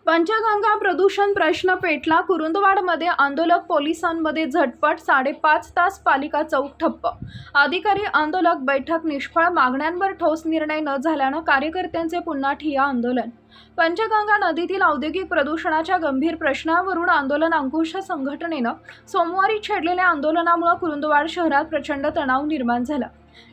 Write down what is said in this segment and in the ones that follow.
पंचगंगा प्रदूषण प्रश्न पेटला. कुरुंदवाडमध्ये आंदोलक पोलिसांमध्ये झटपट. 5.5 तास पालिका चौक ठप्प. अधिकारी आंदोलक बैठक निष्फळ. मागण्यांवर ठोस निर्णय न झाल्यानं कार्यकर्त्यांचे पुन्हा ठिय्या आंदोलन. पंचगंगा नदीतील औद्योगिक प्रदूषणाच्या गंभीर प्रश्नावरून आंदोलन अंकुश संघटनेनं सोमवारी छेडलेल्या आंदोलनामुळे कुरुंदवाड शहरात प्रचंड तणाव निर्माण झाला.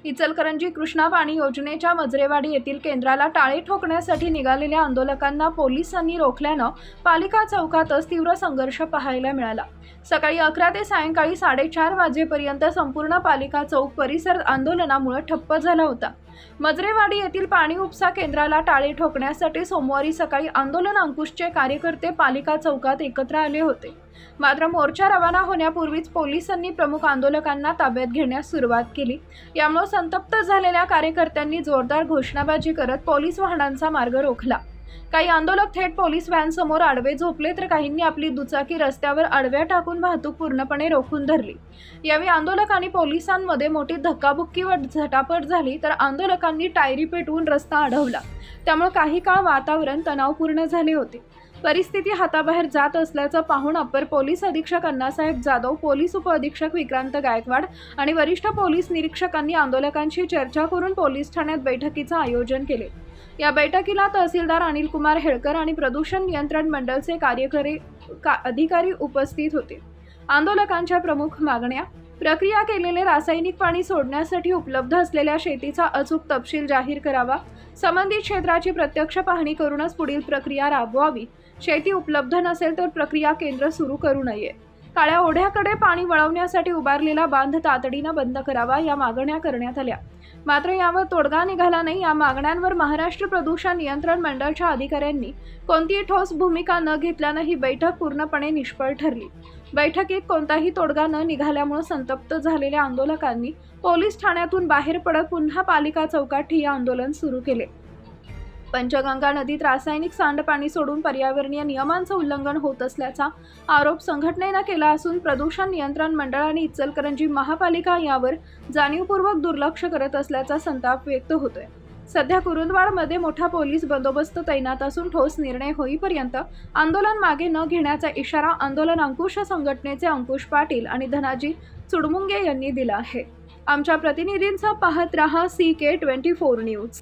इचलकरंजी कृष्णा पाणी योजनेच्या मजरेवाडी येथील केंद्राला टाळे ठोकण्यासाठी निघालेल्या आंदोलकांना पोलिसांनी रोखल्यानं पालिका चौकातच तीव्र संघर्ष पाहायला मिळाला. सकाळी 11 ते सायंकाळी 4:30 वाजेपर्यंत संपूर्ण पालिका चौक परिसर आंदोलनामुळे ठप्प झाला होता. मजरेवाडी येथील पाणी उपसा केंद्राला टाळे ठोकण्यासाठी सोमवारी सकाळी आंदोलन अंकुशचे कार्यकर्ते पालिका चौकात एकत्र आले होते. मात्र मोर्चा रवाना होण्यापूर्वीच पोलिसांनी प्रमुख आंदोलकांना ताब्यात घेण्यास सुरुवात केली. यामुळे संतप्त झालेल्या कार्यकर्त्यांनी जोरदार घोषणाबाजी करत पोलीस वाहनांचा मार्ग रोखला. काही आंदोलक थेट पोलीस व्हॅन समोर आडवे झोपले, तर काहींनी आपली दुचाकी रस्त्यावर आडव्या टाकून वाहतूक पूर्णपणे रोखून धरली. यावेळी आंदोलक आणि पोलिसांमध्ये मोठी धक्काबुक्की व झटापट झाली, तर आंदोलकांनी टायरी पेटवून रस्ता अडवला. त्यामुळे काही काळ वातावरण तणावपूर्ण झाले होते. परिस्थिती हाताबाहेर जात असल्याचं पाहून अप्पर पोलीस अधीक्षक अण्णासाहेब जाधव, पोलीस उपअधीक्षक विक्रांत गायकवाड आणि वरिष्ठ पोलीस निरीक्षकांनी आंदोलकांशी चर्चा करून पोलीस ठाण्यात बैठकीचं आयोजन केले. या बैठकीला तहसीलदार अनिल कुमार हेळकर आणि प्रदूषण नियंत्रण मंडळचे कार्यकारी अधिकारी उपस्थित होते. आंदोलकांच्या प्रमुख मागण्या: प्रक्रिया केलेले रासायनिक पाणी सोडण्यासाठी उपलब्ध असलेल्या शेतीचा अचूक तपशील जाहीर करावा. संबंधित क्षेत्राची प्रत्यक्ष पाहणी करूनच पुढील प्रक्रिया राबवावी. शेती उपलब्ध नसेल तर प्रक्रिया केंद्र सुरू करू नये. काळ्या ओढ्याकडे पाणी वळवण्यासाठी उभारलेला बांध तातडीनं बंद करावा, या मागण्या करण्यात आल्या. मात्र यावर तोडगा निघाला नाही. या मागण्यांवर महाराष्ट्र प्रदूषण नियंत्रण मंडळाच्या अधिकाऱ्यांनी कोणतीही ठोस भूमिका न घेतल्यानं ही बैठक पूर्णपणे निष्फळ ठरली. बैठकीत कोणताही तोडगा न निघाल्यामुळे संतप्त झालेल्या आंदोलकांनी पोलीस ठाण्यातून बाहेर पडत पुन्हा पालिका चौकात ठिय्या आंदोलन सुरू केले. पंचगंगा नदीत रासायनिक सांडपाणी सोडून पर्यावरणीय नियमांचं उल्लंघन होत असल्याचा आरोप संघटनेनं केला असून प्रदूषण नियंत्रण मंडळ आणि इचलकरंजी महापालिका यावर जाणीवपूर्वक दुर्लक्ष करत असल्याचा संताप व्यक्त होतोय. सध्या कुरुंदवाडमध्ये मोठा पोलीस बंदोबस्त तैनात असून ठोस निर्णय होईपर्यंत आंदोलन मागे न घेण्याचा इशारा आंदोलन अंकुश संघटनेचे अंकुश पाटील आणि धनाजी चुडमुंगे यांनी दिला आहे. आमच्या प्रतिनिधींचा पाहत रहा CK24 न्यूज.